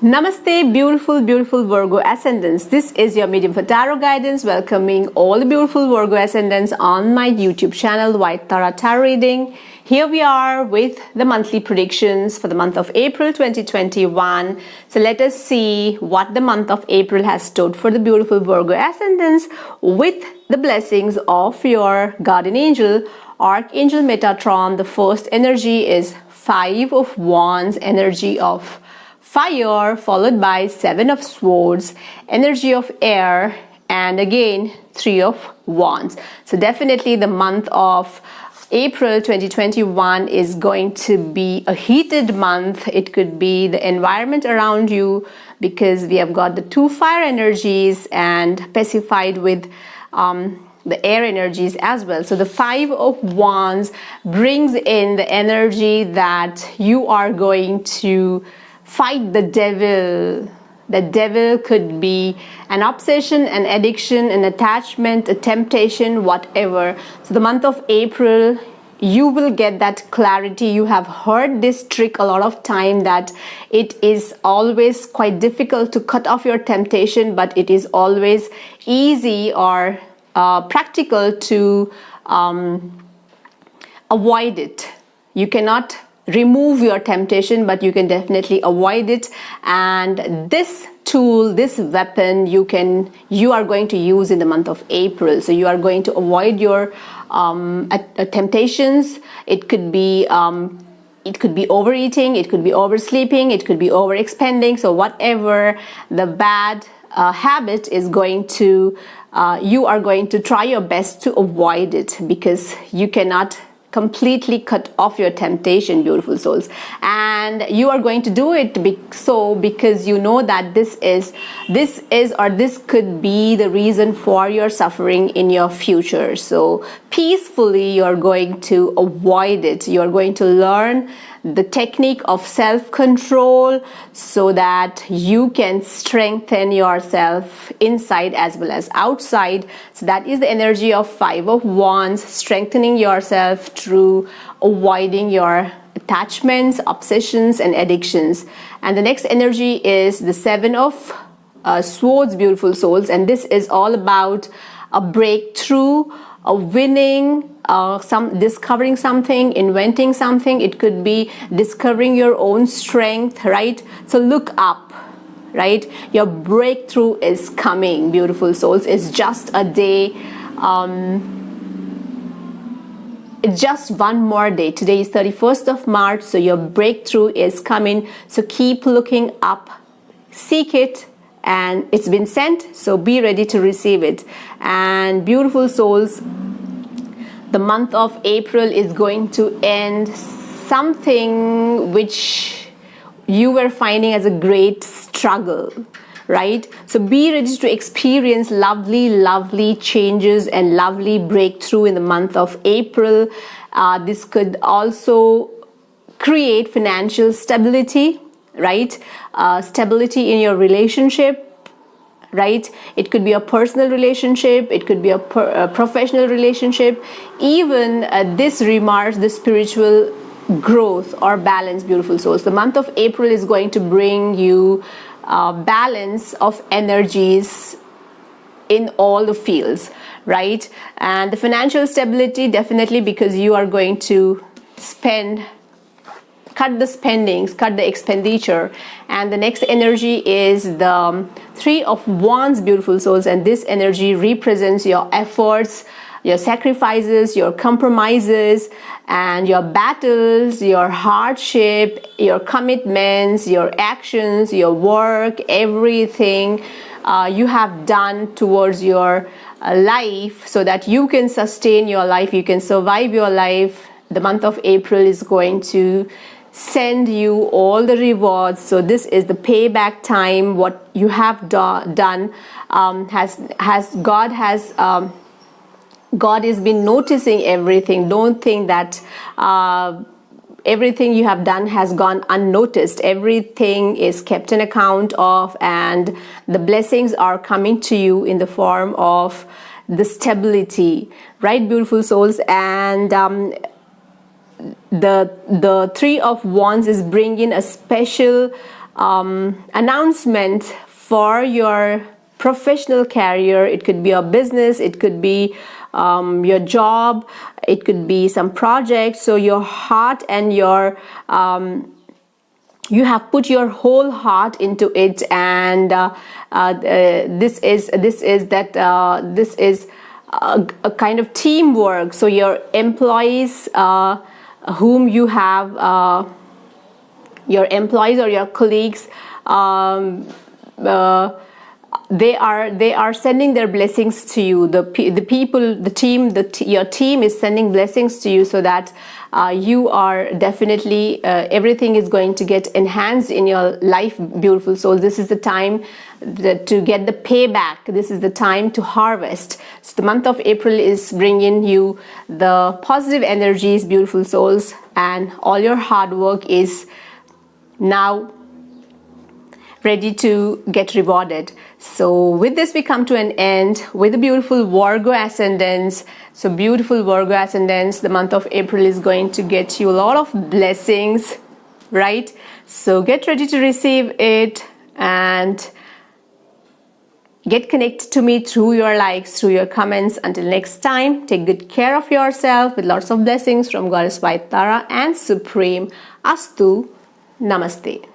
Namaste, beautiful, beautiful Virgo Ascendants. This is your medium for tarot guidance, welcoming all the beautiful Virgo Ascendants on my YouTube channel, White Tara Tarot Reading. Here we are with the monthly predictions for the month of April 2021. So let us see what the month of April has stood for the beautiful Virgo Ascendants with the blessings of your guardian angel, Archangel Metatron. The first energy is Five of Wands, energy of fire, followed by Seven of Swords, energy of air, and again Three of Wands. So definitely the month of April 2021 is going to be a heated month. It could be the environment around you because we have got the two fire energies and pacified with the air energies as well. So the Five of Wands brings in the energy that you are going to fight the devil. The devil could be an obsession, an addiction, an attachment, a temptation, whatever. So the month of April, you will get that clarity. You have heard this trick a lot of time that it is always quite difficult to cut off your temptation, but it is always easy or practical to avoid it. You cannot remove your temptation, but you can definitely avoid it. And this tool, this weapon, you are going to use in the month of April. So you are going to avoid your temptations. It could be overeating, it could be oversleeping, it could be overexpending. So whatever the bad habit is going to, you are going to try your best to avoid it, because you cannot completely cut off your temptation, beautiful souls. And you are going to do it because you know that this could be the reason for your suffering in your future. So peacefully you're going to avoid it. You're going to learn the technique of self-control so that you can strengthen yourself inside as well as outside. So that is the energy of Five of Wands, strengthening yourself through avoiding your attachments, obsessions, and addictions. And the next energy is the Seven of Swords, beautiful souls, and this is all about a breakthrough, a winning, discovering something, inventing something. It could be discovering your own strength, right? So look up, right? Your breakthrough is coming, beautiful souls. It's just a day. It's just one more day. Today is 31st of March, so your breakthrough is coming. So keep looking up, seek it, and it's been sent, so be ready to receive it. And beautiful souls, the month of April is going to end something which you were finding as a great struggle, right? So be ready to experience lovely changes and lovely breakthrough in the month of April. This could also create financial stability, right? Stability in your relationship, right? It could be a personal relationship, it could be a professional relationship. Even this remarks the spiritual growth or balance, beautiful souls. The month of April is going to bring you balance of energies in all the fields, right? And the financial stability, definitely, because you are going to cut the spendings, cut the expenditure. And the next energy is the Three of Wands, beautiful souls, and this energy represents your efforts, your sacrifices, your compromises, and your battles, your hardship, your commitments, your actions, your work, everything you have done towards your life so that you can sustain your life, you can survive your life. The month of April is going to send you all the rewards. So this is the payback time. What you have done God has been noticing everything. Don't think that everything you have done has gone unnoticed. Everything is kept in account of, and the blessings are coming to you in the form of the stability, right, beautiful souls? And the Three of Wands is bringing a special announcement for your professional career. It could be a business, it could be your job, it could be some project. So your heart and your you have put your whole heart into it, and this is a kind of teamwork. So your employees, whom you have, your employees or your colleagues, they are sending their blessings to you. The people, the team, your team is sending blessings to you, so that you are definitely everything is going to get enhanced in your life, beautiful soul. This is the time to get the payback. This is the time to harvest. So the month of April is bringing you the positive energies, beautiful souls, and all your hard work is now ready to get rewarded. So with this, we come to an end with the beautiful Virgo ascendants. So beautiful Virgo ascendants, the month of April is going to get you a lot of blessings, right? So get ready to receive it and get connected to me through your likes, through your comments. Until next time, take good care of yourself with lots of blessings from Goddess White Tara and Supreme Astu. Namaste.